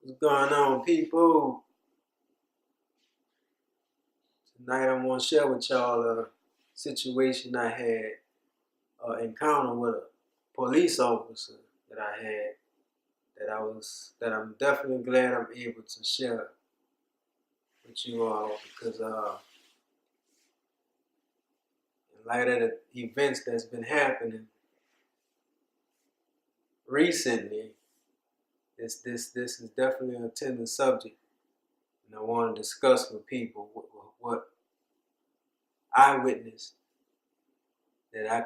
What's going on, people? Tonight I'm gonna share with y'all a situation I had, encounter with a police officer that I had that I'm definitely glad I'm able to share with you all because in light of the events that's been happening recently, this is definitely a tender subject, and I want to discuss with people what I witnessed that I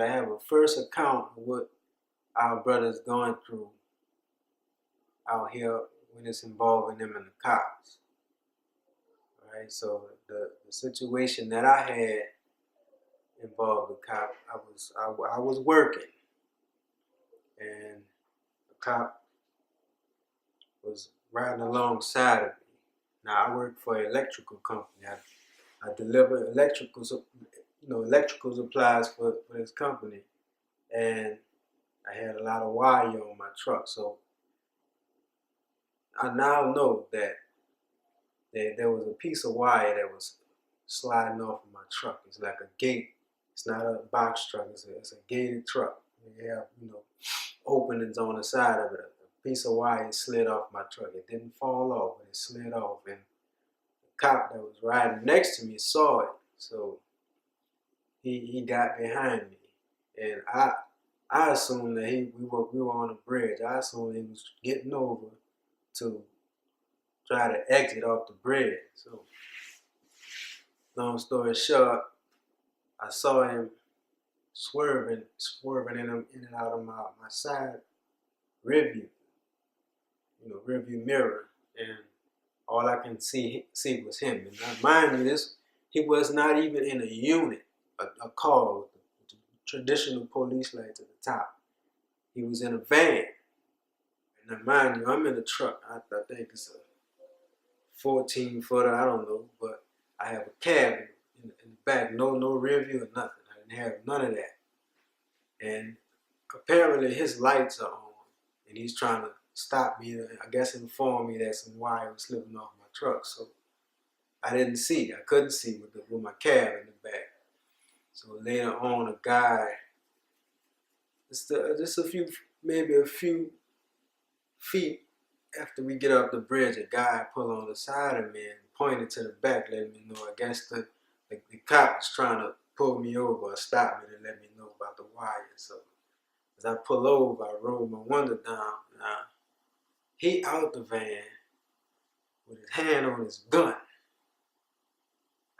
have a first account of what our brothers going through out here when it's involving them and the cops. Right? So the situation that I had involved the cop, I was working, and the cop was riding alongside of me. Now I work for an electrical company. I deliver electrical supplies for this company, and I had a lot of wire on my truck. So I now know that there was a piece of wire that was sliding off of my truck. It's like a gate. It's not a box truck. It's a gated truck. You have openings on the side of it. A piece of wire slid off my truck. It didn't fall off, but it slid off. And the cop that was riding next to me saw it, so he got behind me, and I assumed that we were on a bridge. I assumed he was getting over to try to exit off the bridge. So long story short, I saw him swerving in and out of my side rear view mirror, and all I can see was him. And now, mind you, he was not even in a unit, a car with the traditional police lights at the top. He was in a van. And now, mind you, I'm in a truck. I think it's a 14-footer, I don't know, but I have a cab in the back, no rear view or nothing. I didn't have none of that. And apparently his lights are on, and he's trying to stop me, I guess inform me that some wire was slipping off my truck. So I couldn't see with my cab in the back. So later on, a guy, just maybe a few feet after we get up the bridge, a guy pulled on the side of me and pointed to the back, letting me know. I guess the cop was trying to pull me over or stop me to let me know about the wire. So as I pull over, I roll my window down. Now, he out the van with his hand on his gun.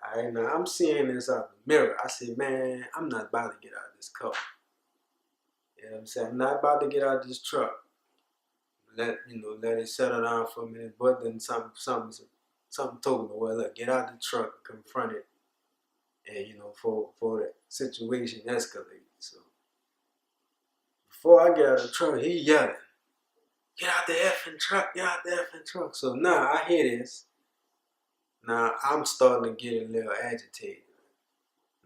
All right, now I'm seeing this out the mirror. I say, man, I'm not about to get out of this car. You know what I'm saying? I'm not about to get out of this truck. Let it settle down for a minute. But then something told me, well, look, get out the truck and confront it, and for the situation escalated. So before I get out of the truck, he yelling, "Get out the effing truck! Get out the effing truck!" So now I hear this. Now I'm starting to get a little agitated.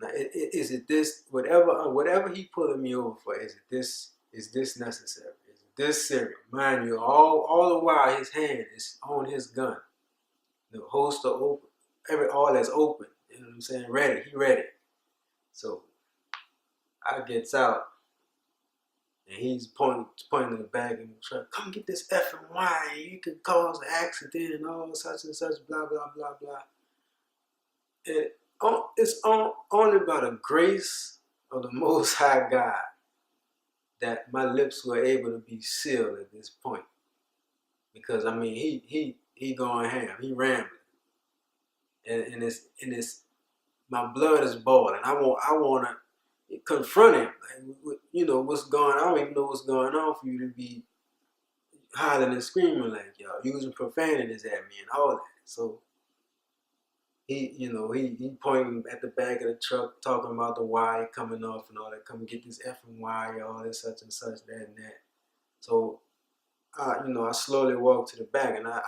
Now, is it this? Whatever he pulling me over for? Is this necessary? Is it this serious? Mind you, all the while his hand is on his gun, the holster open, all that's open. You know what I'm saying? Ready. He ready. So I gets out, and he's pointing to the back in the truck. Come get this effing wire. You could cause an accident and all such and such. Blah blah blah blah. And it's only by the grace of the Most High God that my lips were able to be sealed at this point. Because I mean, he going ham, he rambling, and it's my blood is boiling. I want to confront him. Like, what's going on? I don't even know what's going on for you to be hollering and screaming like y'all, using profanities at me and all that. So he pointing at the back of the truck, talking about the wire coming off and all that. Come get this effing wire, all this such and such, that and that. So, I slowly walked to the back, and I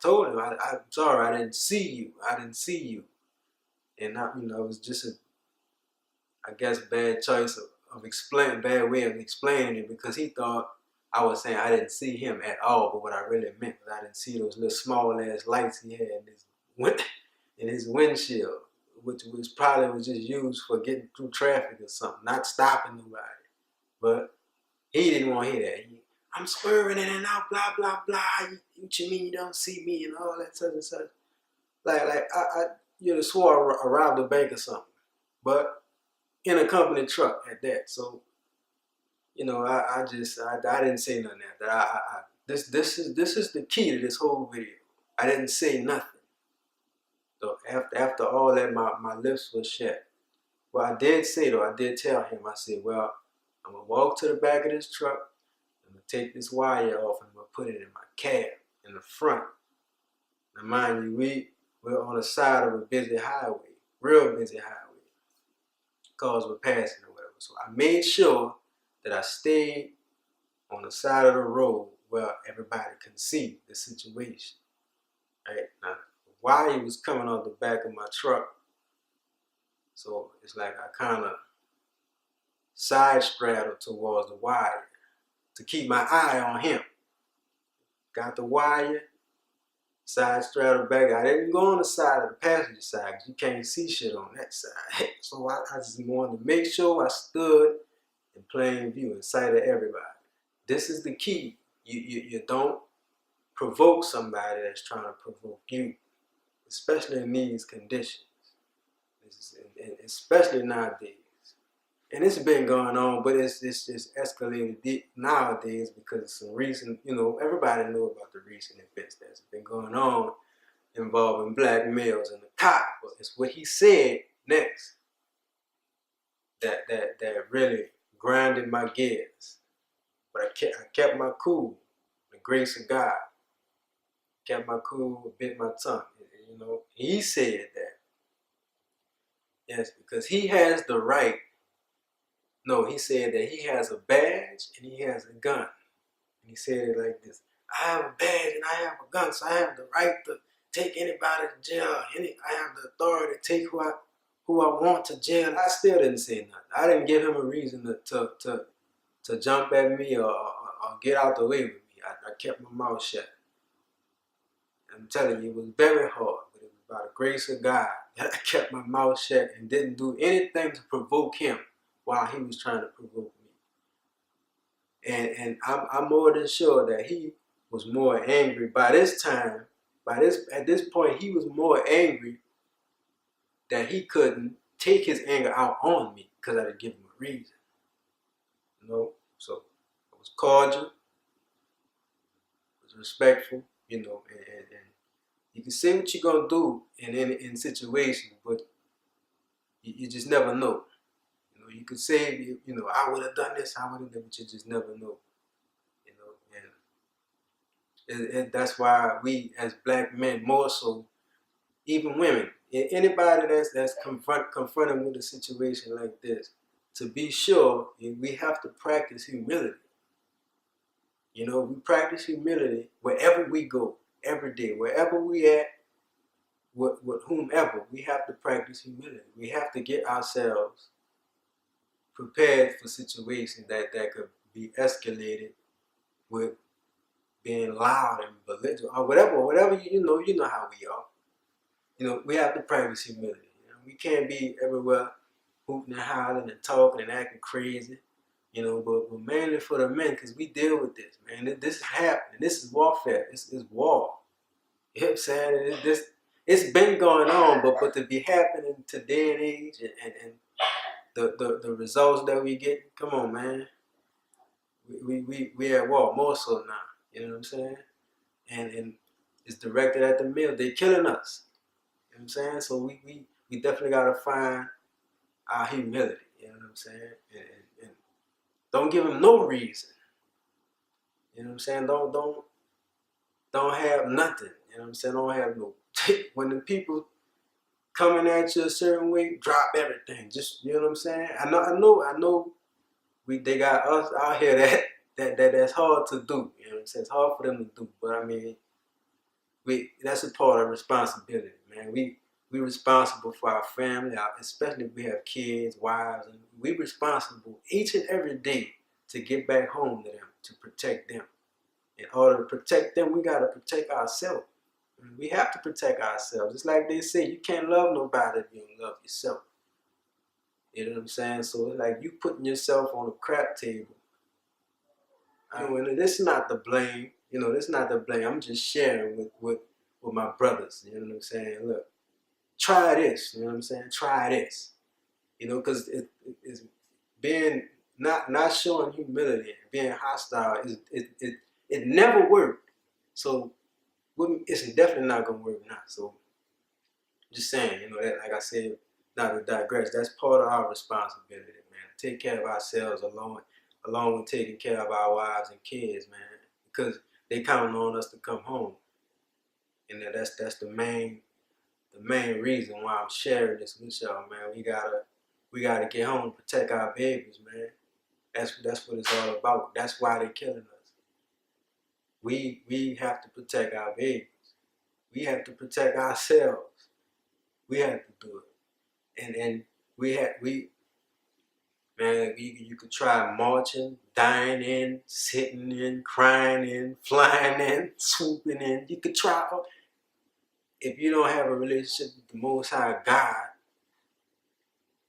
told him, I'm sorry, I didn't see you. And it was just I guess, bad choice bad way of explaining it, because he thought I was saying I didn't see him at all, but what I really meant was I didn't see those little small ass lights he had in his windshield, which probably was just used for getting through traffic or something, not stopping nobody. But he didn't want to hear that. I'm swerving in and out, blah blah blah. What you mean you don't see me and all that such and such? Like I you know, swore I robbed a bank or something, but in a company truck at that. So you know, I didn't say nothing after that. This is the key to this whole video. I didn't say nothing. So after all that, my lips were shut. Well, I did say though, I did tell him. I said, well, I'm gonna walk to the back of this truck. I'm gonna take this wire off and I'm gonna put it in my cab in the front. Now, mind you, we're on the side of a busy highway, real busy highway, cars were passing or whatever. So I made sure that I stayed on the side of the road where everybody can see the situation. Right now, the wire was coming off the back of my truck, so it's like I kind of side straddled towards the wire to keep my eye on him. Got the wire, side straddled back. I didn't go on the side of the passenger side because you can't see shit on that side. So I just wanted to make sure I stood in plain view, in sight of everybody. This is the key. You don't provoke somebody that's trying to provoke you, especially in these conditions. Especially nowadays. And it's been going on, but it's escalated nowadays because of some recent, you know, everybody knew about the recent events that's been going on involving black males and the cop. But it's what he said next that really grinded my gears. But I kept my cool, the grace of God. Kept my cool, bit my tongue. You know, he said that. Yes, because he has the right. No, he said that he has a badge and he has a gun. And he said it like this: I have a badge and I have a gun, so I have the right to take anybody to jail. I have the authority to take who I want to jail. I still didn't say nothing. I didn't give him a reason to jump at me or get out the way with me. I kept my mouth shut. I'm telling you, it was very hard, but it was by the grace of God that I kept my mouth shut and didn't do anything to provoke him while he was trying to provoke me. And I'm more than sure that he was more angry by this time. At this point, he was more angry that he couldn't take his anger out on me because I didn't give him a reason. You know, so I was cordial, was respectful, you know, and you can say what you're gonna do in situations, but you just never know. You know, you could say, you know, I would have done this, I would have done, but you just never know. You know, and that's why we as black men, more so, even women, anybody that's confronted with a situation like this, to be sure, we have to practice humility. You know, we practice humility wherever we go, every day, wherever we at, with whomever, we have to practice humility. We have to get ourselves prepared for situations that could be escalated with being loud and belligerent or whatever you know how we are. You know, we have to practice humility. You know, we can't be everywhere hooting and hollering and talking and acting crazy. You know, but mainly for the men, because we deal with this, man. This is happening. This is warfare. This is war. You know what I'm saying? It's been going on, but to be happening today and age and the results that we get, come on, man. We at war more so now. You know what I'm saying? And it's directed at the male. They killing us. You know what I'm saying? So we definitely gotta find our humility. You know what I'm saying? And don't give them no reason. You know what I'm saying? Don't have nothing. You know what I'm saying? Don't have no. When the people coming at you a certain way, drop everything. Just, you know what I'm saying? I know. They got us out here that's hard to do. You know what I'm saying? It's hard for them to do. But I mean, that's a part of responsibility, man. We responsible for our family, especially if we have kids, wives, and we responsible each and every day to get back home to them. to protect them. In order to protect them, we got to protect ourselves. We have to protect ourselves. It's like they say, you can't love nobody if you don't love yourself. You know what I'm saying? So it's like you putting yourself on a crap table. And this is not the blame. This is not the blame. I'm just sharing with my brothers. You know what I'm saying? Look, try this. You know what I'm saying? Try this. Because it's being not showing humility, being hostile. It never worked. So it's definitely not gonna work now. So just saying, that, like I said, not to digress. That's part of our responsibility, man. Take care of ourselves along with taking care of our wives and kids, man, because they counting on us to come home, and that's the main reason why I'm sharing this with y'all, man. We gotta get home and protect our babies, man. That's what it's all about. That's why they're killing us. We have to protect our babies. We have to protect ourselves. We have to do it, and man, you could try marching, dying in, sitting in, crying in, flying in, swooping in. You could try. If you don't have a relationship with the Most High God,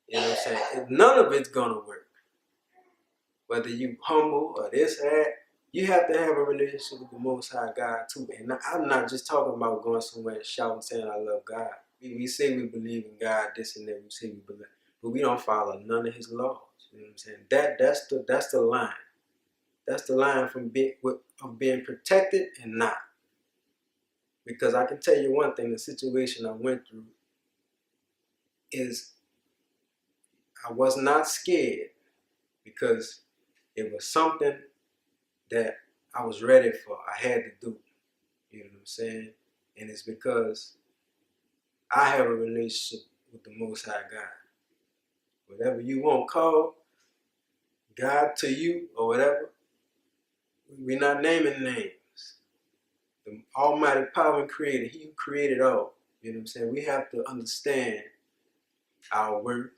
you know what I'm saying? None of it's gonna work. Whether you humble or this or that, you have to have a relationship with the Most High God too. And I'm not just talking about going somewhere and shouting, saying I love God. We say we believe in God, this and that. We say we believe, but we don't follow none of His laws. You know what I'm saying? That's the line. That's the line from being protected and not. Because I can tell you one thing: the situation I went through is I was not scared because it was something that I was ready for. I had to do. You know what I'm saying? And it's because I have a relationship with the Most High God. Whatever you want to call God to you or whatever, we're not naming names. The Almighty Power and Creator, He who created all. You know what I'm saying? We have to understand our worth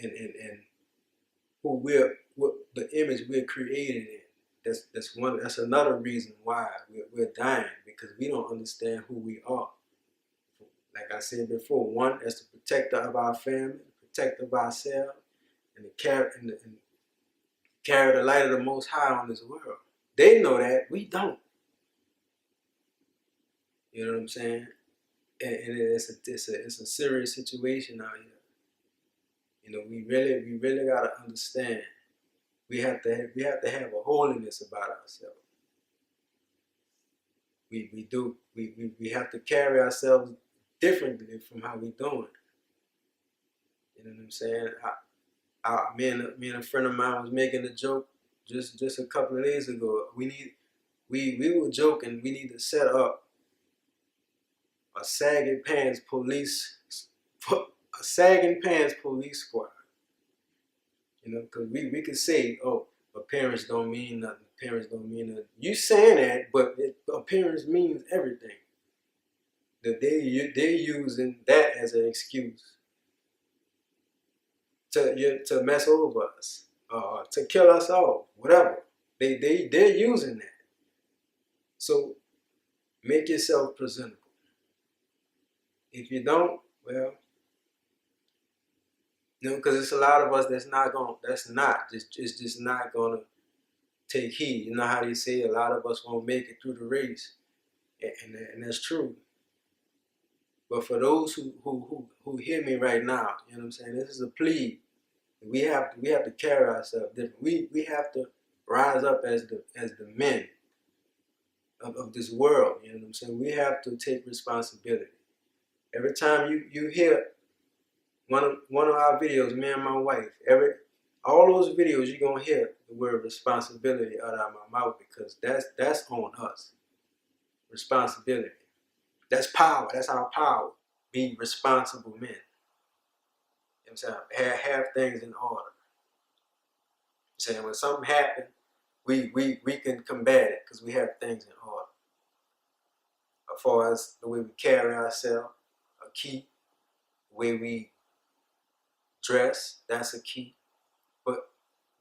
and what the image we're created in. That's another reason why we're dying, because we don't understand who we are. Like I said before, one is the protector of our family, the protector of ourselves, and carry the light of the Most High on this world. They know that, we don't. You know what I'm saying? And it's a serious situation out here. We really gotta understand. We have to have a holiness about ourselves. We do. We have to carry ourselves differently from how we doing. You know what I'm saying? Me and a friend of mine was making a joke just a couple of days ago. We were joking. We need to set up a sagging pants police squad. Because we could say, oh, appearance don't mean nothing. Appearance don't mean nothing. You saying that, but appearance means everything. That they're using that as an excuse to mess over us, to kill us all, whatever. They're using that. So make yourself presentable. If you don't, well, because it's a lot of us it's just not gonna take heed. You know how they say a lot of us won't make it through the race, and that's true. But for those who hear me right now, you know what I'm saying, this is a plea. We have to carry ourselves different. We have to rise up as the men of this world. You know what I'm saying? We have to take responsibility. Every time you hear one of our videos, me and my wife, all those videos, you're gonna hear the word responsibility out of my mouth, because that's on us. Responsibility. That's power. That's our power. Be responsible men. You know what I'm saying? Have things in order. You know, saying when something happens, we can combat it because we have things in order. As far as the way we carry ourselves, a key. The way we dress, that's a key. But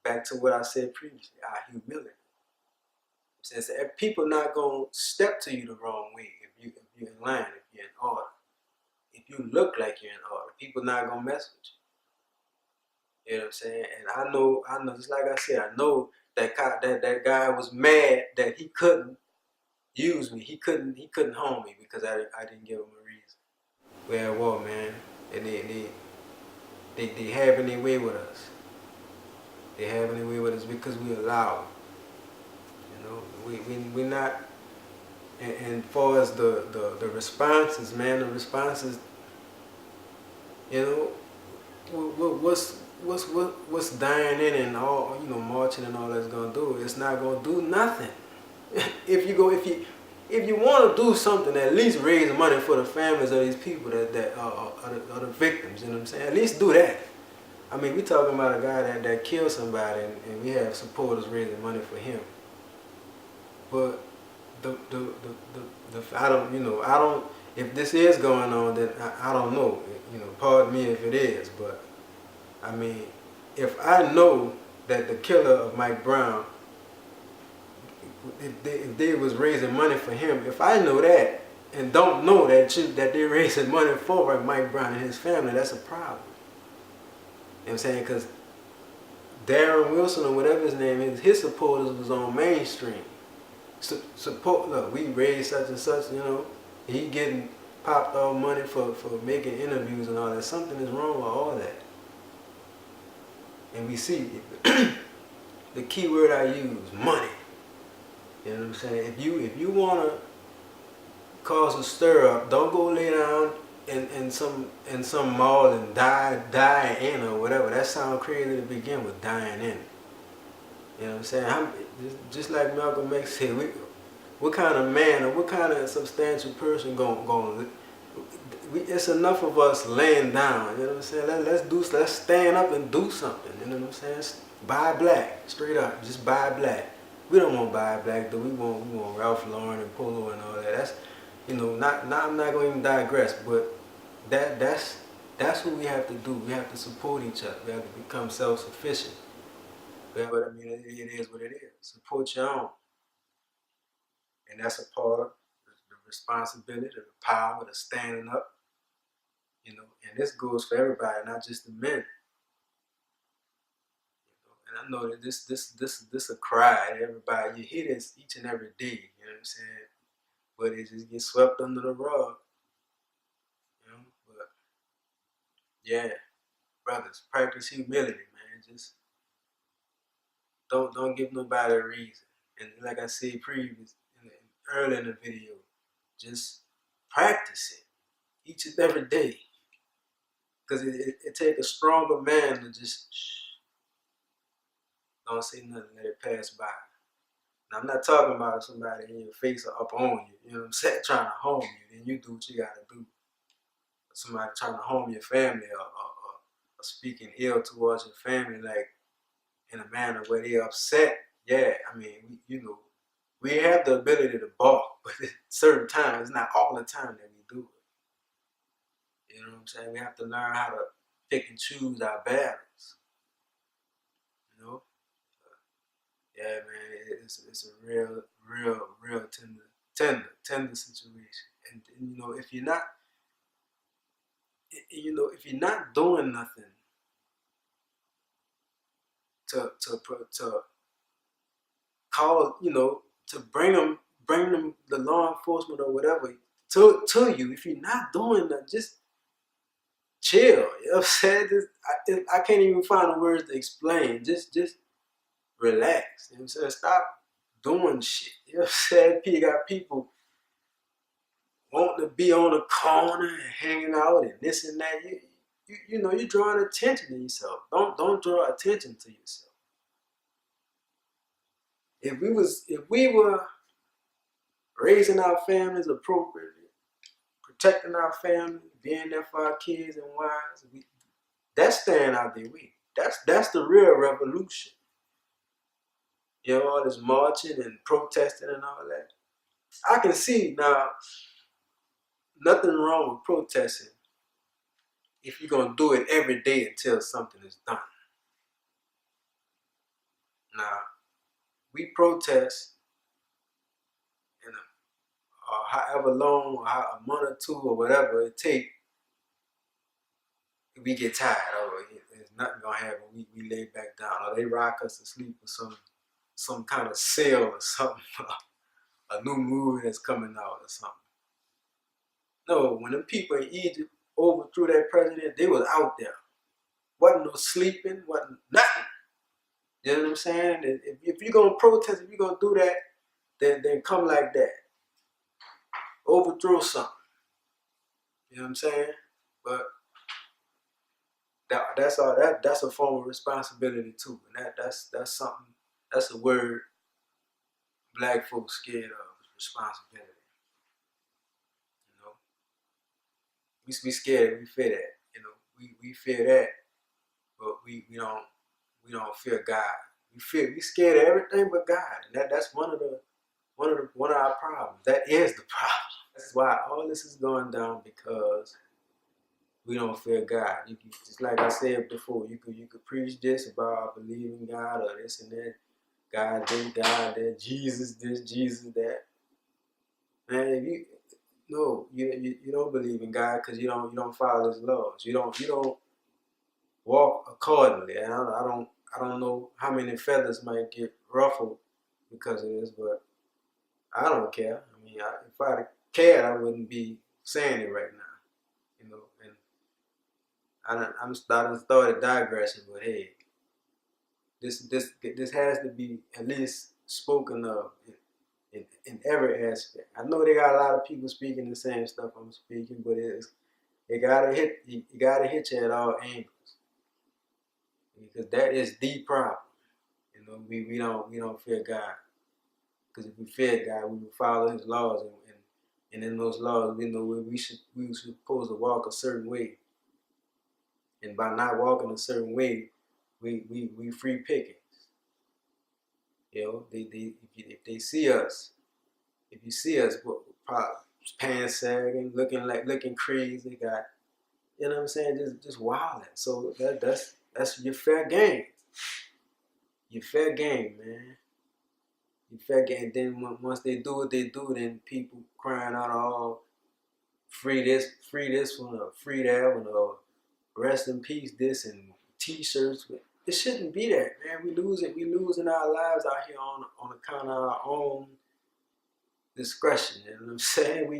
back to what I said previously, our humility. Since people not gonna step to you the wrong way if you're in line, if you're in order, if you look like you're in order, people not gonna mess with you. You know what I'm saying? And I know, just like I said, I know that guy was mad that he couldn't use me. He couldn't harm me because I didn't give him a reason. We're at war, man, and they having their way with us. They having their way with us because we allow it. You know, we not. And far as the responses, man, the responses, you know, what's dying in and all, you know, marching and all that's gonna do? It's not gonna do nothing. if you want to do something, at least raise money for the families of these people that are the victims. You know what I'm saying? At least do that. I mean, we talking about a guy that killed somebody, and we have supporters raising money for him. But I don't, you know, I don't. If this is going on, then I don't know. You know, pardon me if it is, but I mean, if I know that the killer of Mike Brown, if they was raising money for him, if I know that and don't know that they're raising money for Mike Brown and his family, that's a problem. You know what I'm saying? Because Darren Wilson or whatever his name is, his supporters was on mainstream. Support, look, we raised such and such, you know, he getting popped all money for making interviews and all that. Something is wrong with all that. And we see the key word I use, money. You know what I'm saying? If you wanna cause a stir up, don't go lay down in some mall and die in or whatever. That sounds crazy to begin with, dying in. You know what I'm saying? Just like Malcolm X said, what kind of man or what kind of substantial person going it's enough of us laying down. You know what I'm saying? Let's stand up and do something. You know what I'm saying? Buy black, straight up, just buy black. We don't want to buy black though. We want Ralph Lauren and Polo and all that. That's, you know, I'm not going to even digress, but that's what we have to do. We have to support each other. We have to become self-sufficient. But I mean, it is what it is. Support your own. And that's a part of the responsibility, the power, the standing up. You know, and this goes for everybody, not just the men. You know, and I know that this a cry. Everybody, you hear this each and every day. You know what I'm saying? But it just gets swept under the rug. You know, but yeah, brothers, practice humility, man. Just don't give nobody a reason. And like I said earlier in the video, just practice it each and every day. Because it take a stronger man to just don't say nothing, let it pass by. Now, I'm not talking about somebody in your face or up on you, you know what I'm saying, trying to harm you, then you do what you gotta do. But somebody trying to harm your family or speaking ill towards your family, like in a manner where they're upset, yeah, I mean, you know, we have the ability to bark, but at certain times, it's not all the time that we do it. You know what I'm saying? We have to learn how to pick and choose our battles. You know? Yeah, man, it's a real tender situation. And you know, if you're not doing nothing to call, you know, to bring them the law enforcement or whatever to you, if you're not doing that, just chill. You know what I'm saying? I can't even find the words to explain. Just relax. You know what I'm saying? Stop doing shit. You know what I'm saying? You got people wanting to be on the corner and hanging out and this and that. You know, you're drawing attention to yourself. Don't draw attention to yourself. If we were raising our families appropriately, protecting our family, being there for our kids and wives, that's staying out their way. That's the real revolution. You know, all this marching and protesting and all that. I can see now nothing wrong with protesting if you're gonna do it every day until something is done. Now, we protest however long, or a month or two, or whatever it take, we get tired. Oh, there's nothing gonna happen. We lay back down, or they rock us to sleep with some kind of sale or something, a new movie that's coming out or something. No, when the people in Egypt overthrew that president, they was out there. Wasn't no sleeping, wasn't nothing. You know what I'm saying? If you're gonna protest, if you're gonna do that, then come like that. Overthrow something. You know what I'm saying? But that's all. That's a form of responsibility too, and that's something. That's a word black folks scared of, responsibility. You know, we scared. We fear that. You know, we fear that, but we don't fear God. We scared of everything but God, and that's one of our problems. That is the problem. That's why all this is going down, because we don't fear God. You can, just like I said before, you could preach this about believing God or this and that. God this, God that, Jesus this, Jesus that. Man, you don't believe in God because you don't follow His laws. You don't walk accordingly. And I don't know how many feathers might get ruffled because of this, but I don't care. I mean, if I cared, I wouldn't be saying it right now. You know, and I'm started digressing, but hey, this has to be at least spoken of in every aspect. I know they got a lot of people speaking the same stuff I'm speaking, but you gotta hit you at all angles, because that is the problem. You know, we don't fear God, because if we fear God, we will follow His laws, and in those laws, we know we supposed to walk a certain way. And by not walking a certain way, we free pickings. You know, if they see us, if you see us, pants sagging, looking crazy, got, you know what I'm saying, just wilding. So that's your fair game. Your fair game, man. Your fair game. And then once they do what they do, then people crying out, "Oh, free this one, or free that one, or rest in peace this," and T-shirts. It shouldn't be that, man. We losing our lives out here on account of our own discretion. You know what I'm saying? We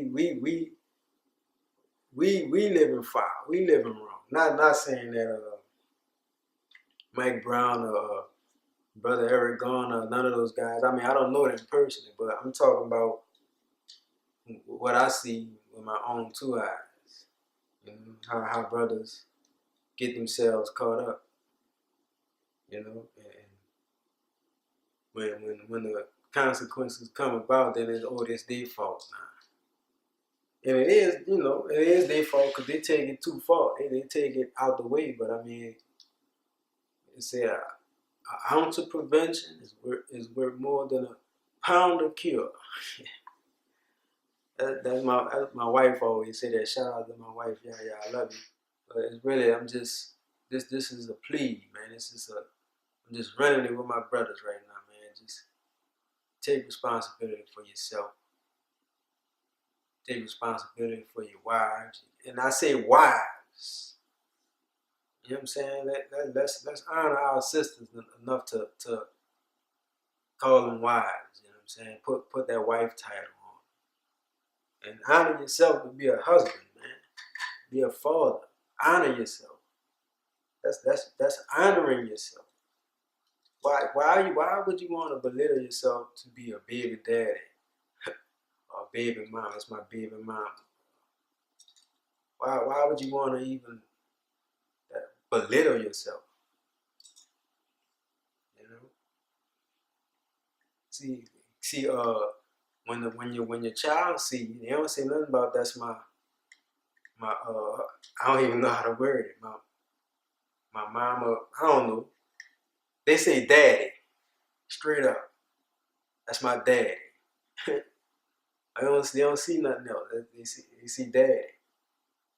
live in foul. We live in wrong. Not saying that Mike Brown or Brother Eric Garner, none of those guys. I mean, I don't know them personally, but I'm talking about what I see with my own two eyes. You know, how brothers get themselves caught up. You know, and when the consequences come about, then it's their fault now. And it is their fault, because they take it too far. They take it out the way. But I mean, they say an ounce of prevention is worth more than a pound of cure. That's my wife always say that. Shout out to my wife. Yeah, I love you. But it's really, this is a plea, man. I'm just running it with my brothers right now, man. Just take responsibility for yourself. Take responsibility for your wives. And I say wives. You know what I'm saying? Let's honor our sisters enough to call them wives. You know what I'm saying? Put that wife title on. And honor yourself to be a husband, man. Be a father. Honor yourself. That's honoring yourself. Why would you want to belittle yourself to be a baby daddy or a baby mom? That's my baby mom. Why would you want to even belittle yourself? You know. See. When your child see you, they don't say nothing about that's my I don't even know how to word it. My mama, I don't know. They say daddy, straight up. That's my daddy. They don't see nothing else. They see daddy.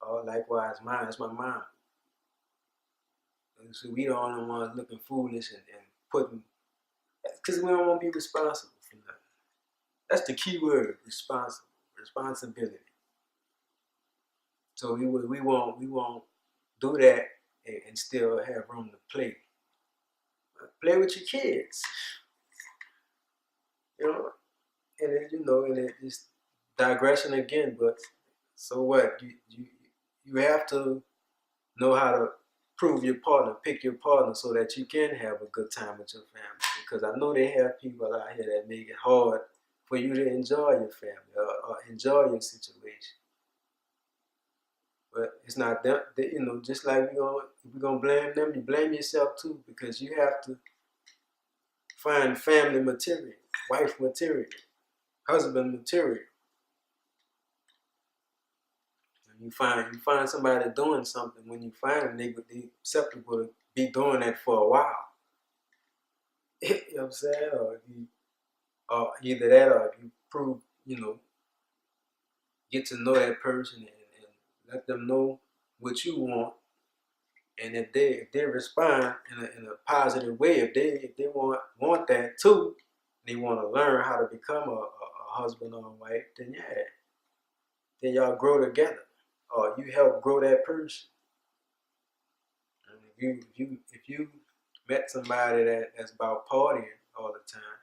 Oh, likewise, mine. That's my mom. So we the only ones looking foolish and putting, because we don't want to be responsible for nothing. That's the key word, responsible. responsibility. So we won't do that and still have room to play. Play with your kids, you know. And then, and it's digression again. But so what? You have to know how to prove your partner, pick your partner, so that you can have a good time with your family. Because I know they have people out here that make it hard for you to enjoy your family or enjoy your situation. But it's not them, just like we're gonna blame them, you blame yourself too, because you have to find family material, wife material, husband material. You find somebody doing something. When you find them, they acceptable to be doing that for a while. You know what I'm saying? Or either that, or if you prove, get to know that person and let them know what you want. And if they respond in a positive way, if they want that too, they want to learn how to become a husband or a wife, then yeah, then y'all grow together, or you help grow that person. And if you met somebody that's about partying all the time,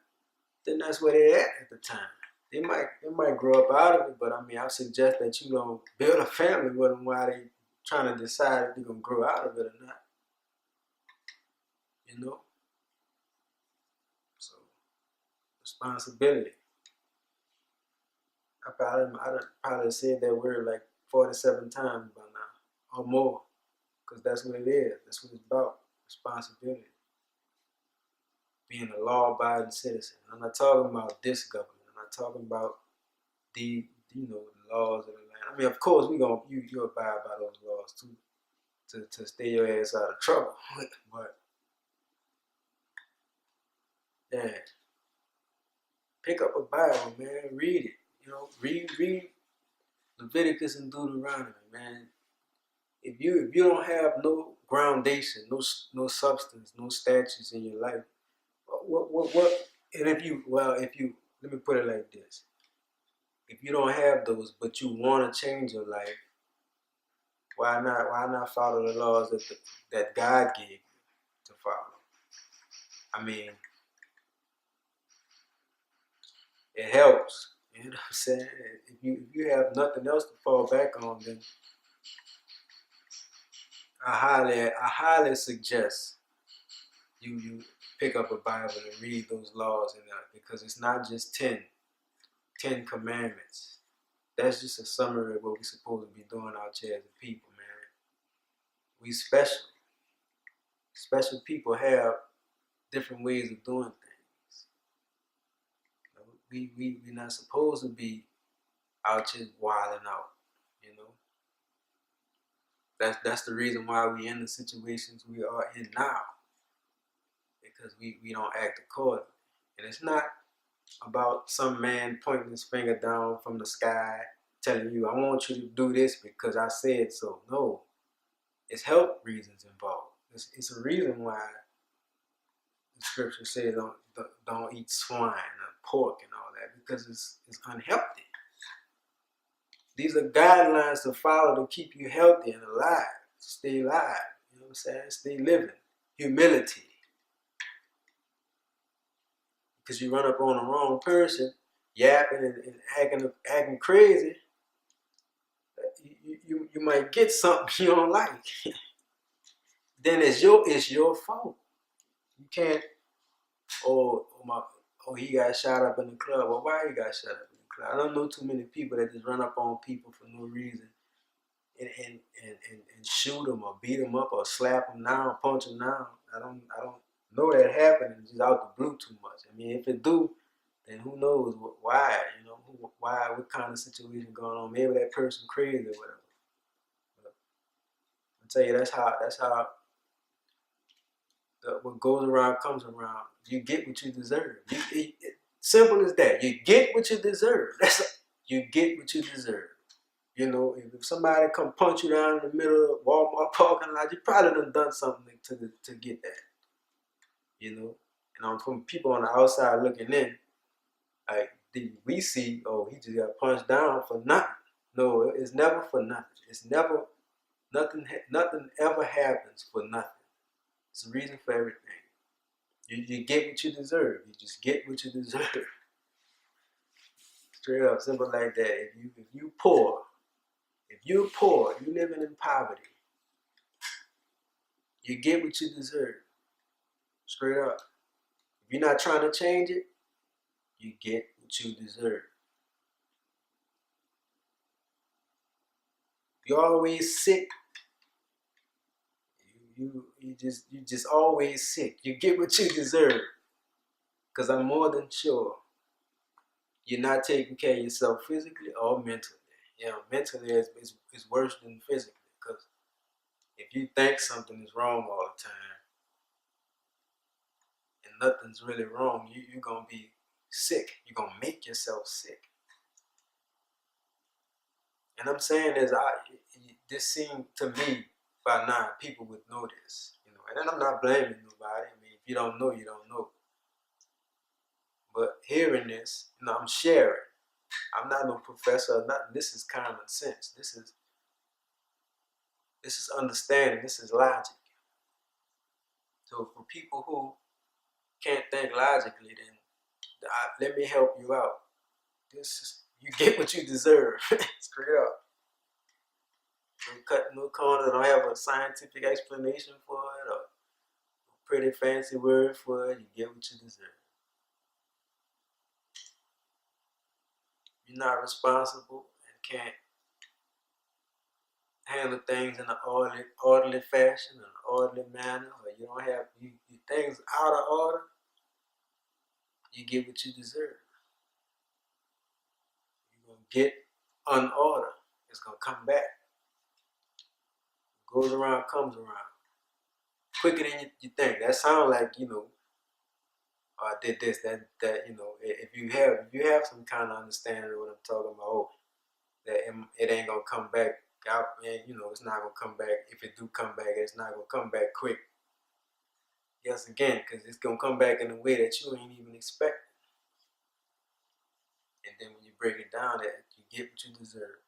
then that's where they at the time. They might grow up out of it, but I mean, I suggest that you don't build a family with them while they trying to decide if they're gonna grow out of it or not. So responsibility. I probably said that word like 47 times by now or more, because that's what it is. That's what it's about. Responsibility. Being a law-abiding citizen. I'm not talking about this government. I'm not talking about the laws of the land. I mean, of course, you abide by those laws too, to stay your ass out of trouble. But yeah, pick up a Bible, man. Read it. Read Leviticus and Deuteronomy, man. If you don't have no groundation, no substance, no statutes in your life, what? And if you let me put it like this: if you don't have those, but you want to change your life, why not follow the laws that God gave you to follow? I mean, it helps. You know what I'm saying? If you have nothing else to fall back on, then I highly suggest you pick up a Bible and read those laws in there, because it's not just 10 commandments. That's just a summary of what we're supposed to be doing out here as a people, man. We special. Special people have different ways of doing things. We're not supposed to be out here wilding out, That's the reason why we in the situations we are in now, because we don't act accordingly. And it's not about some man pointing his finger down from the sky telling you, I want you to do this because I said so. No, it's health reasons involved. It's a reason why the scripture says don't eat swine or pork and all that, because it's unhealthy. These are guidelines to follow to keep you healthy and alive, stay alive. You know what I'm saying? Stay living. Humility. Because you run up on the wrong person, yapping and acting crazy, you might get something you don't like. Then it's your fault. You can't. Oh, he got shot up in the club. Well, why he got shot up in the club? I don't know too many people that just run up on people for no reason and shoot them or beat them up or slap them down, punch them down. I don't know that happening just out the blue too much. I mean, if it do, then who knows why? Why? What kind of situation going on? Maybe that person crazy or whatever. But I tell you, that's how what goes around comes around. You get what you deserve. Simple as that. You get what you deserve. You get what you deserve. If somebody come punch you down in the middle of Walmart parking lot, you probably done something to get that. And from people on the outside looking in, like, we see, oh, he just got punched down for nothing. No, it's never for nothing. It's never nothing. Nothing ever happens for nothing. It's a reason for everything. You get what you deserve. You just get what you deserve. Straight up, simple like that. If you poor, you living in poverty, you get what you deserve. Straight up. If you're not trying to change it, you get what you deserve. If you're always sick, you just always sick. You get what you deserve. Cause I'm more than sure you're not taking care of yourself physically or mentally. Mentally is worse than physically. Because if you think something is wrong all the time and nothing's really wrong, you're gonna be sick. You're gonna make yourself sick. And I'm saying this seemed to me by now people would know this, And then I'm not blaming nobody. I mean, if you don't know, you don't know. But hearing this, I'm sharing. I'm not no professor or nothing. This is common sense. This is understanding. This is logic. So for people who can't think logically, then let me help you out. You get what you deserve. Straight up. No cut, no corner. Don't have a scientific explanation for it or a pretty fancy word for it. You get what you deserve. You're not responsible and can't handle things in an orderly fashion, in an orderly manner, or you don't have things out of order, you get what you deserve. You're gonna get unorder. It's gonna come back. Goes around, comes around. Quicker than you think. That sounds like, I did this, that, if you have some kind of understanding of what I'm talking about, that it ain't gonna come back out, and it's not gonna come back. If it do come back, it's not gonna come back quick. Yes, again, because it's gonna come back in a way that you ain't even expecting. And then when you break it down, that you get what you deserve.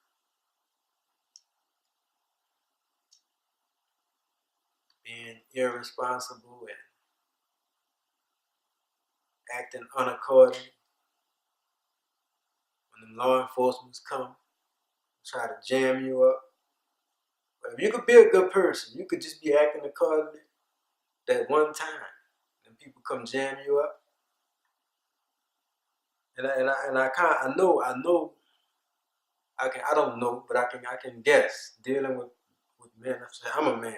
Being irresponsible and acting unaccordingly. When the law enforcement come, try to jam you up. But if you could be a good person, you could just be acting accordingly that one time, and people come jam you up. And I don't know, but I can guess. Dealing with men, I'm a man.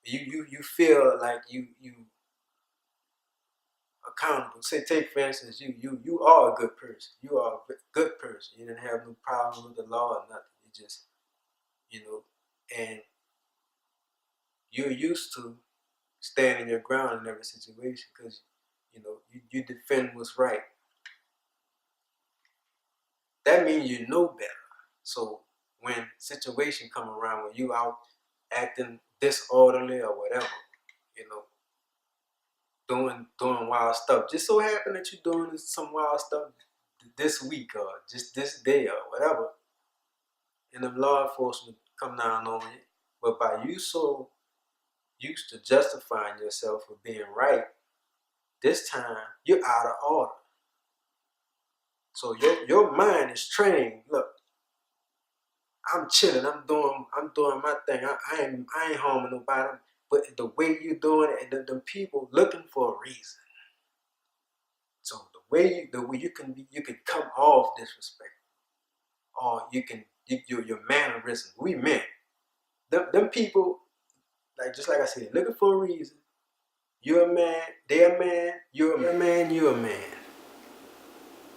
You feel like you accountable. Say, take for instance, you are a good person. You are a good person. You didn't have no problem with the law or nothing. You just, and you're used to standing your ground in every situation because, you defend what's right. That means you know better. So when situation come around, when you out acting disorderly or whatever, doing wild stuff, just so happen that you're doing some wild stuff this week or just this day or whatever, and the law enforcement come down on you, but by you so used to justifying yourself for being right, this time you're out of order. So your mind is trained. Look, I'm chilling. I'm doing my thing. I ain't harming nobody. But the way you doing it, the people looking for a reason. So the way you can come off disrespect, or your mannerism. We men, them people, just like I said, looking for a reason. You're a man. They're a man. You're a man. You're a man.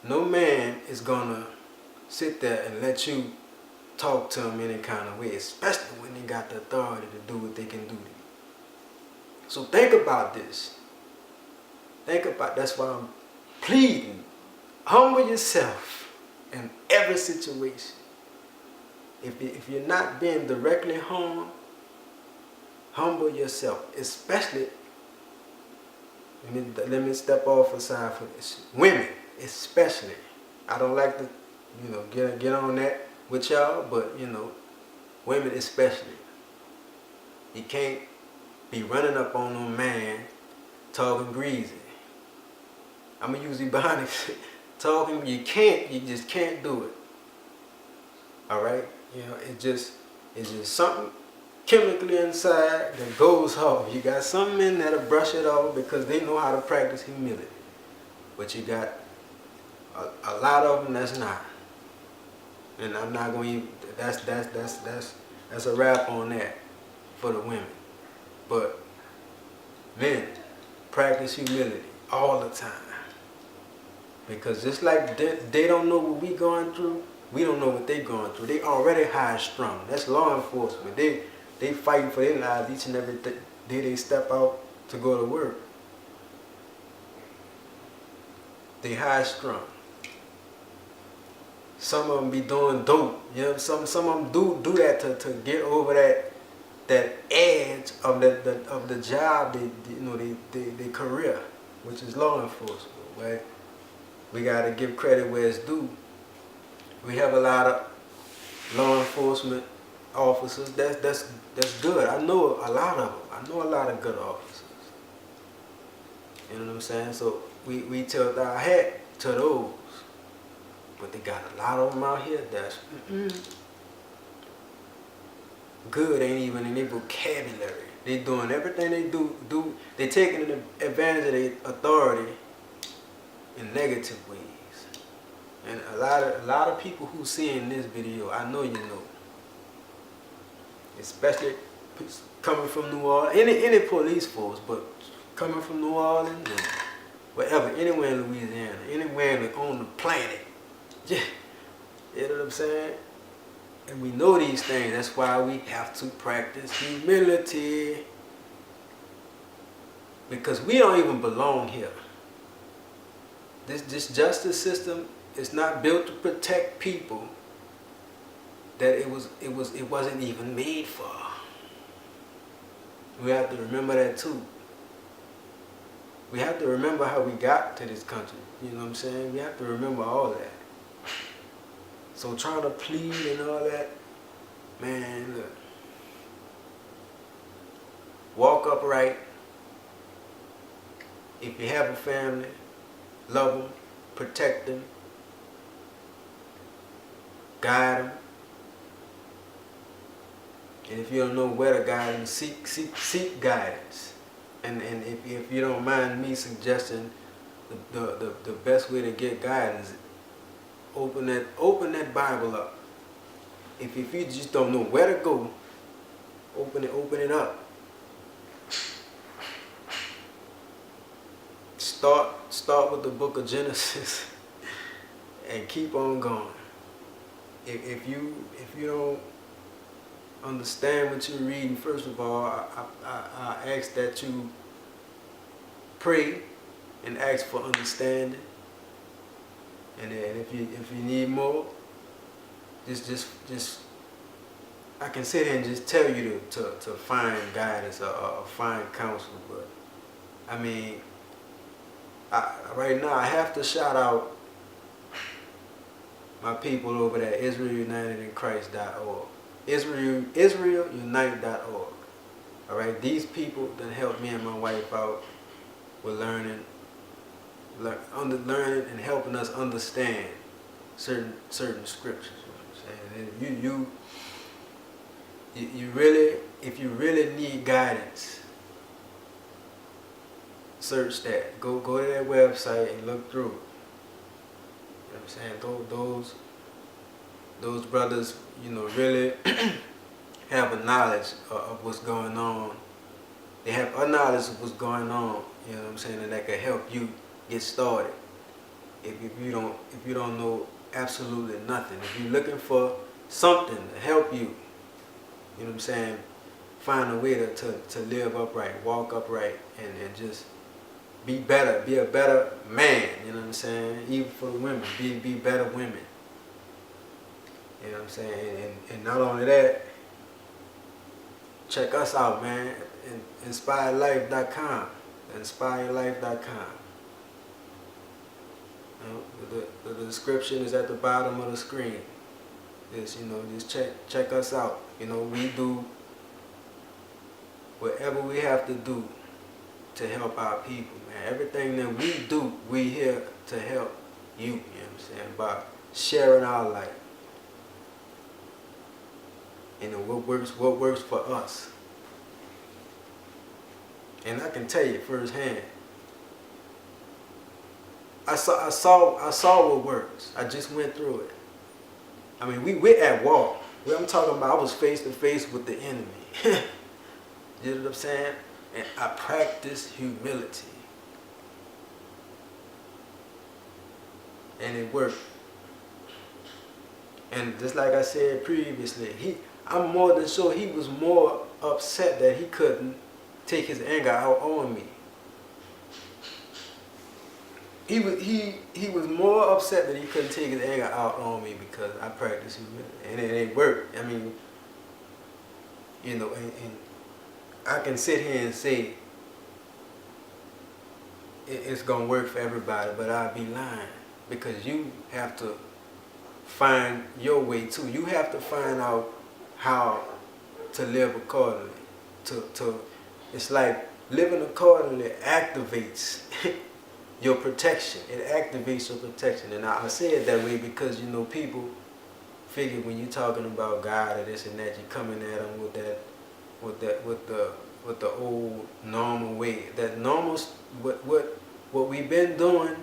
No man is gonna sit there and let you talk to them any kind of way, especially when they got the authority to do what they can do to you. So think about this. That's why I'm pleading. Humble yourself in every situation. If you're not being directly harmed, humble yourself. Especially, let me step off aside for this. Women, especially. I don't like to, get on that with y'all, but women especially. You can't be running up on no man talking greasy. I'm gonna use Ebonics. Talking, you just can't do it. All right, it's just something chemically inside that goes off. You got something in there to brush it off because they know how to practice humility. But you got a lot of them that's not. And I'm not going to. That's a wrap on that for the women. But men, practice humility all the time. Because just like they don't know what we going through, we don't know what they going through. They already high strung. That's law enforcement. They fighting for their lives each and every day they step out to go to work. They high strung. Some of them be doing dope. Some of them do that to get over that edge of the job they career, which is law enforcement, right? We gotta give credit where it's due. We have a lot of law enforcement officers. That's good. I know a lot of them. I know a lot of good officers. You know what I'm saying? So we tilt our hat to those. But they got a lot of them out here that's good, ain't even in their vocabulary. They doing everything they do. They taking advantage of their authority in negative ways. And a lot of people who seeing this video, I know you know. Especially coming from New Orleans, any police force, but coming from New Orleans and wherever, anywhere in Louisiana, anywhere on the planet. Yeah, you know what I'm saying? And we know these things. That's why we have to practice humility. Because we don't even belong here. This justice system is not built to protect people that it wasn't even made for. We have to remember that too. We have to remember how we got to this country. You know what I'm saying? We have to remember all that. So trying to plead and all that, man, look. Walk upright. If you have a family, love them, protect them, guide them. And if you don't know where to guide them, seek guidance. And if you don't mind me suggesting the best way to get guidance, open that Bible up. If you just don't know where to go, open it up. Start with the book of Genesis and keep on going. If you don't understand what you're reading, first of all, I ask that you pray and ask for understanding. And then if you need more, just I can sit here and just tell you to find guidance or find counsel. But I mean, right now I have to shout out my people over there, IsraelUnitedInChrist.org. IsraelUnite.org. All right, these people that helped me and my wife out with learning and helping us understand certain scriptures. You know what I'm saying? And if you really need guidance, search that. Go to that website and look through it. You know what I'm saying? Those brothers, really have a knowledge of what's going on. They have a knowledge of what's going on. You know what I'm saying? And that can help you get started. If you don't know absolutely nothing, if you're looking for something to help you, you know what I'm saying, find a way to live upright, walk upright, and just be better, be a better man. You know what I'm saying? Even for the women, be better women. You know what I'm saying? And not only that, check us out, man. InspiredLife.com. InspiredLife.com. The description is at the bottom of the screen. Just check us out. We do whatever we have to do to help our people, man. Everything that we do, we here to help you. You know what I'm saying? By sharing our life. What works for us. And I can tell you firsthand. I saw what works. I just went through it. I mean, we're at war. What I'm talking about, I was face to face with the enemy. You know what I'm saying? And I practiced humility. And it worked. And just like I said previously, I'm more than sure he was more upset that he couldn't take his anger out on me. He was more upset that he couldn't take his anger out on me because I practiced humility. And it worked. I mean, and I can sit here and say it's going to work for everybody, but I'd be lying, because you have to find your way too. You have to find out how to live accordingly. It's like living accordingly activates your protection. It activates your protection. And I say it that way because people figure when you're talking about God or this and that, you're coming at them with the old normal way. That normal, what we've been doing,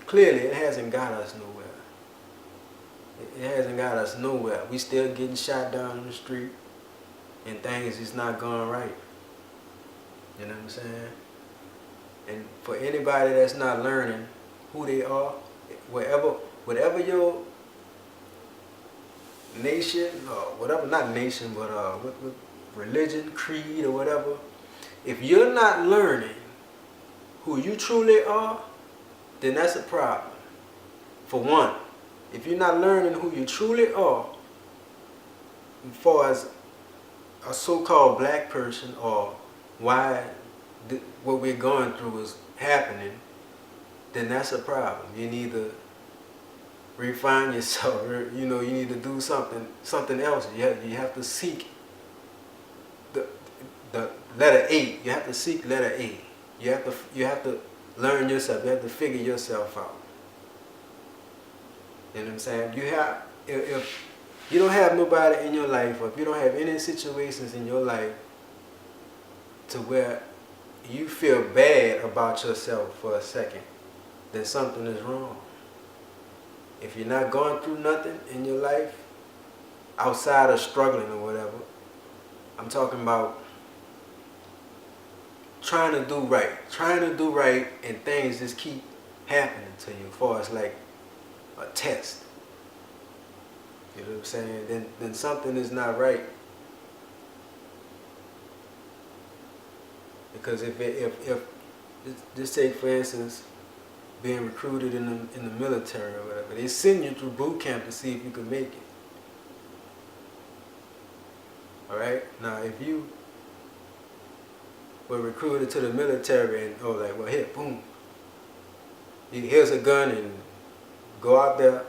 clearly it hasn't got us nowhere. It hasn't got us nowhere. We still getting shot down in the street, and things is not going right. You know what I'm saying? And for anybody that's not learning who they are, whatever your nation, or whatever, not nation, but what religion, creed, or whatever, if you're not learning who you truly are, then that's a problem. For one, if you're not learning who you truly are, as far as a so-called black person, or why what we're going through is happening, then that's a problem. You need to refine yourself. You need to do something else. You have to seek the letter A. You have to seek letter A. You have to learn yourself. You have to figure yourself out. You know what I'm saying? If you don't have nobody in your life, or if you don't have any situations in your life to where you feel bad about yourself for a second, then something is wrong. If you're not going through nothing in your life outside of struggling or whatever, I'm talking about trying to do right, and things just keep happening to you, as far as like a test. You know what I'm saying? Then something is not right. Because if just take for instance being recruited in the military or whatever, they send you through boot camp to see if you can make it. All right. Now, if you were recruited to the military and well, here, boom, here's a gun and go out there,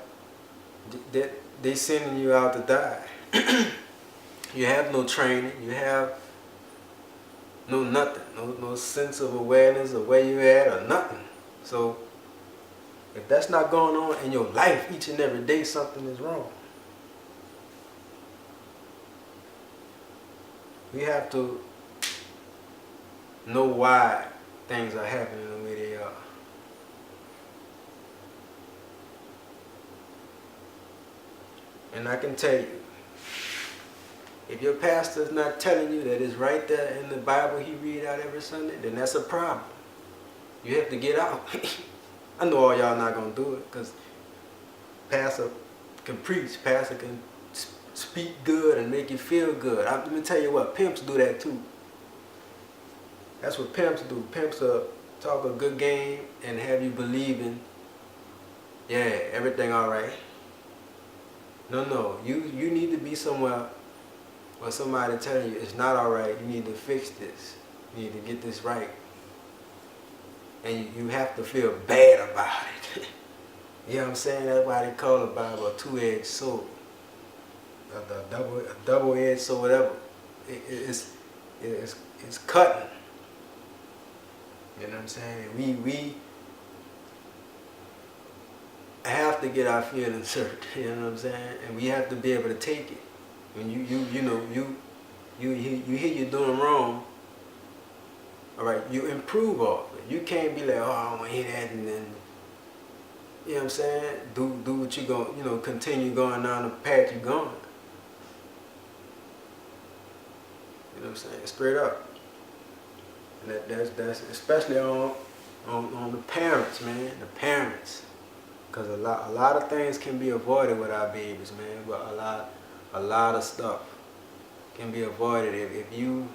they sending you out to die. You have no training. You have no nothing. No sense of awareness of where you at or nothing. So if that's not going on in your life each and every day, something is wrong. We have to know why things are happening the way they are. And I can tell you, if your pastor's not telling you that it's right there in the Bible he read out every Sunday, then that's a problem. You have to get out. I know all y'all not going to do it, because pastor can preach, pastor can speak good and make you feel good. Let me tell you what, pimps do that too. That's what pimps do. Pimps talk a good game and have you believing, yeah, everything all right. No, you need to be somewhere where somebody telling you it's not all right. You need to fix this. You need to get this right. And you have to feel bad about it. You know what I'm saying? That's why they call the Bible a two-edged sword. A double-edged sword, whatever. It's, it's, it's cutting. You know what I'm saying? We have to get our feelings hurt. You know what I'm saying? And we have to be able to take it. When you hear you're doing wrong, all right, you improve off it. You can't be like, oh, I don't want to hear that, and then, you know what I'm saying? Do what you going, continue going down the path you're going. You know what I'm saying? Straight up. And that's especially on the parents, man. The parents, because a lot of things can be avoided with our babies, man. But a lot of stuff can be avoided if you,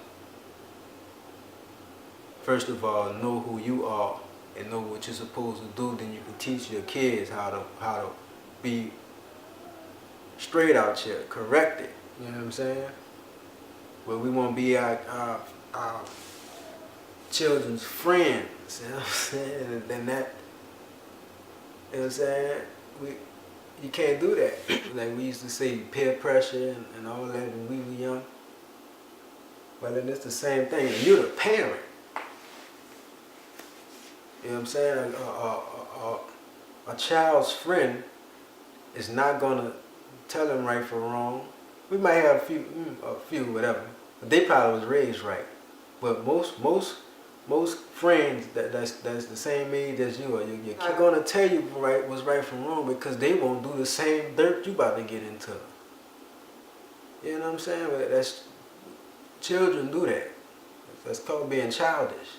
first of all, know who you are and know what you're supposed to do. Then you can teach your kids how to be straight out here, corrected. You know what I'm saying? But we won't be our children's friends. You know what I'm saying? And then that, you know what I'm saying? You can't do that. Like we used to say, peer pressure and all that when we were young. Well, then it's the same thing. You're the parent. You know what I'm saying? A child's friend is not gonna tell him right from wrong. We might have a few, whatever. But they probably was raised right. But most friends that's the same age as you are, you're not gonna tell you what's right from wrong because they won't do the same dirt you about to get into. You know what I'm saying? But that's children do that. That's called being childish.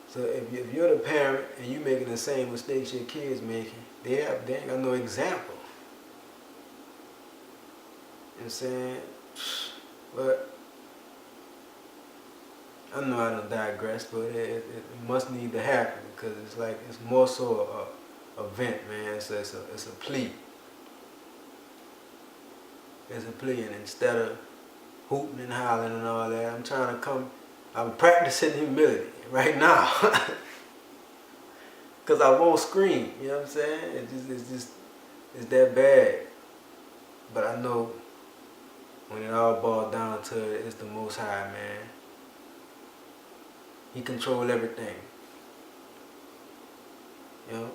So if you're the parent and you making the same mistakes your kids making, they ain't got no example. You know what I'm saying? But I know I don't digress, but it must need to happen because it's more so a vent, man. It's a plea. It's a plea, and instead of hooting and hollering and all that, I'm practicing humility right now. Cause I won't scream, you know what I'm saying? It's that bad. But I know when it all boils down to it, it's the Most High, man. He controls everything. You know,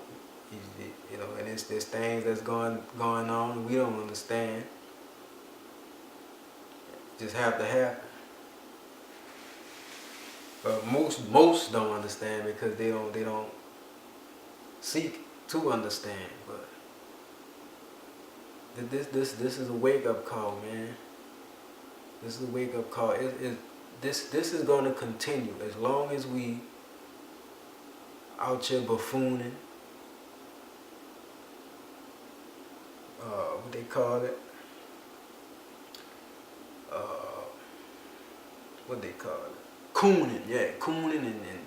and there's things that's going on and we don't understand. Just have to happen. But most don't understand because they don't seek to understand. But this is a wake up call, man. This is a wake up call. This is going to continue as long as we out here buffooning. What they call it? What they call it? Cooning, yeah, cooning and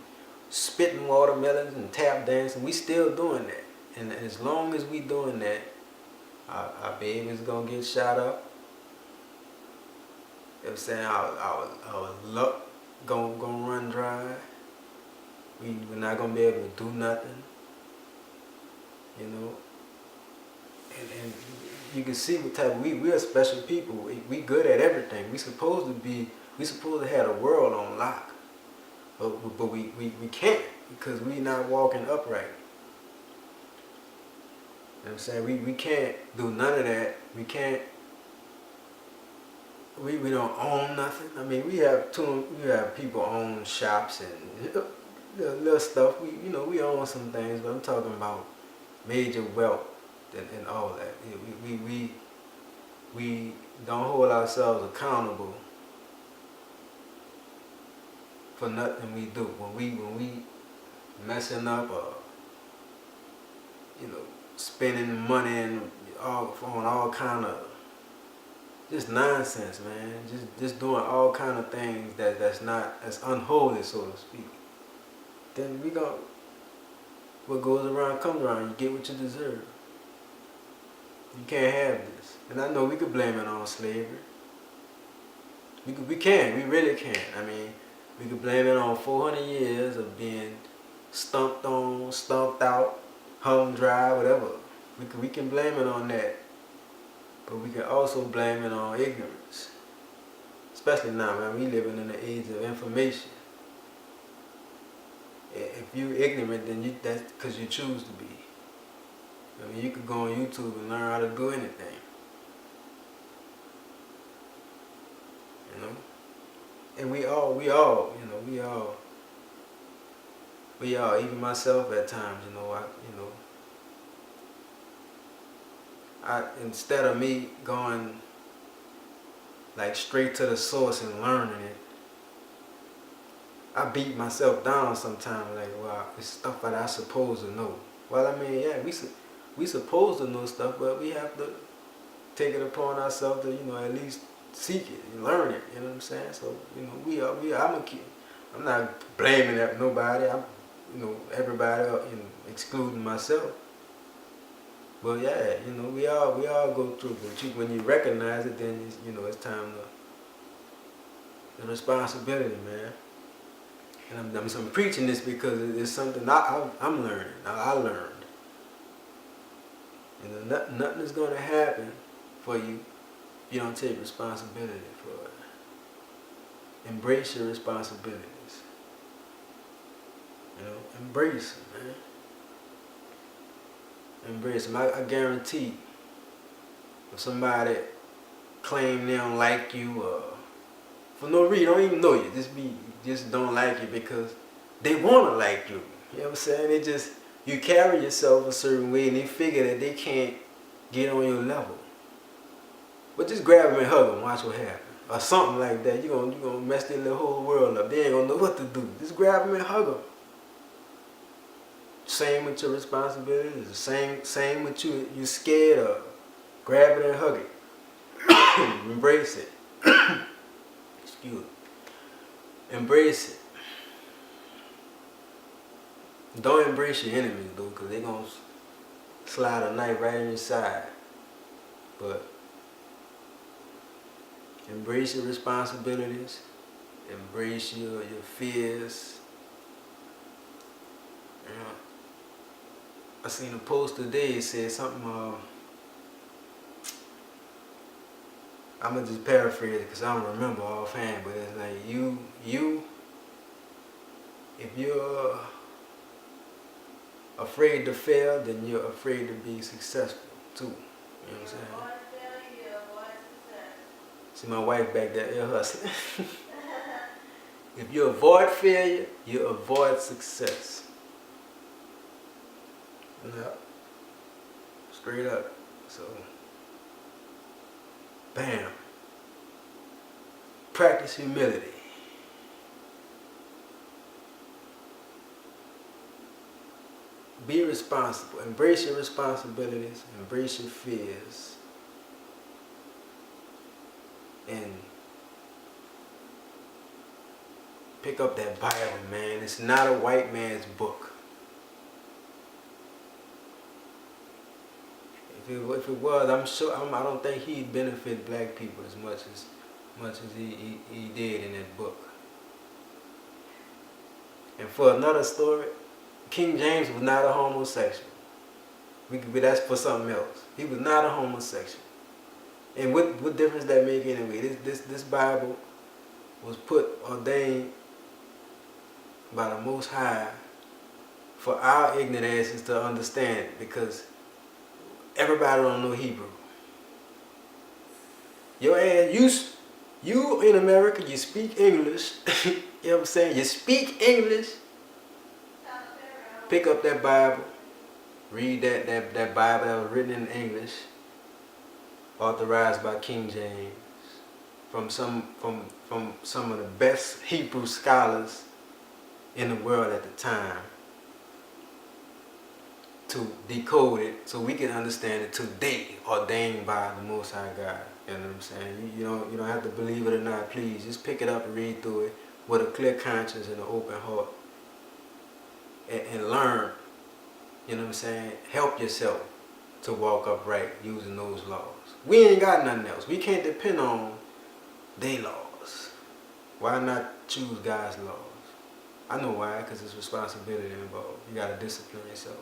spitting watermelons and tap dancing. We still doing that, and as long as we doing that, our baby's gonna get shot up. You know what I'm saying? Our luck gonna run dry. We're not gonna be able to do nothing. You know, and you can see what type we're special people. We good at everything. We supposed to have the world on lock, but we can't because we not walking upright. You know what I'm saying? We can't do none of that. We can't. We don't own nothing. I mean, we have people own shops and little stuff. We own some things, but I'm talking about major wealth and all that. We don't hold ourselves accountable for nothing we do. When we messing up or spending money and on all kind of just nonsense, man. Just doing all kind of things that's unholy, so to speak. Then what goes around comes around. You get what you deserve. You can't have this. And I know we could blame it on slavery. We really can. I mean, we could blame it on 400 years of being stumped on, stumped out, home drive, whatever. We can blame it on that, but we can also blame it on ignorance. Especially now, man, we living in the age of information. If you ignorant, then that's because you choose to be. I mean, you could go on YouTube and learn how to do anything. You know? And we all, even myself at times, instead of me going like straight to the source and learning it, I beat myself down sometimes, like, wow, it's stuff that I supposed to know. Well, I mean, yeah, we supposed to know stuff, but we have to take it upon ourselves to, at least seek it and learn it. You know what I'm saying? So, I'm not blaming nobody. I'm, everybody, excluding myself. But yeah, we all go through. But when you recognize it, then it's time the responsibility, man. And I'm preaching this because it's something I'm learning. I learned. Nothing is going to happen for you if you don't take responsibility for it. Embrace your responsibilities. Embrace them, man. Embrace them. I guarantee if somebody claim they don't like you for no reason, don't even know you, just don't like you because they want to like you. You know what I'm saying? You carry yourself a certain way and they figure that they can't get on your level. But just grab them and hug them, watch what happens. Or something like that. You're gonna mess their little whole world up. They ain't gonna know what to do. Just grab them and hug them. Same with your responsibilities. The same with you. You scared of. Grab it and hug it. Embrace it. Excuse me. Embrace it. Don't embrace your enemies though, because they're going to slide a knife right in your side. But embrace your responsibilities. Embrace your fears. I seen a post today, it said something, I'm going to just paraphrase it because I don't remember offhand, but it's like if you're afraid to fail, then you're afraid to be successful too. You know what I'm saying? See my wife back there, you're hustling. If you avoid failure, you avoid success. Yeah. Straight up. So, bam. Practice humility. Be responsible. Embrace your responsibilities. Embrace your fears. And pick up that Bible, man. It's not a white man's book. If it was, I'm sure I don't think he'd benefit black people as much as he did in that book. And for another story, King James was not a homosexual. That's for something else. He was not a homosexual. And what difference that make anyway? This Bible was ordained by the Most High for our ignorant asses to understand it, because everybody don't know Hebrew. Your ass, you in America, you speak English. You know what I'm saying? You speak English. Pick up that Bible. Read that Bible that was written in English, authorized by King James, from some of the best Hebrew scholars in the world at the time, to decode it so we can understand it today, ordained by the Most High God. You know what I'm saying? You don't have to believe it or not. Please just pick it up and read through it with a clear conscience and an open heart, and learn. You know what I'm saying? Help yourself to walk upright using those laws. We ain't got nothing else. We can't depend on their laws. Why not choose God's laws? I know why, because there's responsibility involved. You got to discipline yourself.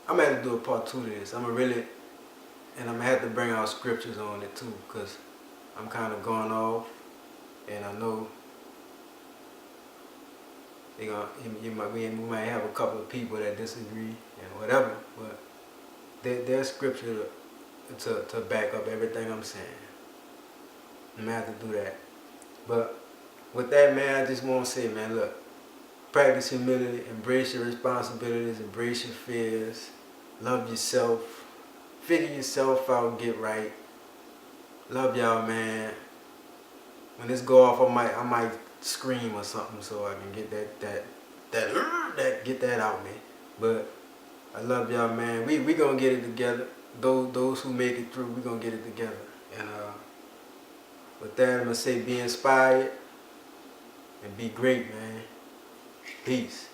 I'm gonna have to do a part 2 to this. I'm gonna have to bring out scriptures on it too, cause I'm kind of going off, and I know we might have a couple of people that disagree and whatever, but there's scripture to back up everything I'm saying. I'm gonna have to do that. But with that, man, I just want to say, man, look, practice humility, embrace your responsibilities, embrace your fears, love yourself, figure yourself out, get right. Love y'all, man. When this go off, I might scream or something so I can get get that out, man. But I love y'all, man. We gonna get it together. Those who make it through, we gonna get it together. And with that, I'm gonna say be inspired and be great, man. Peace.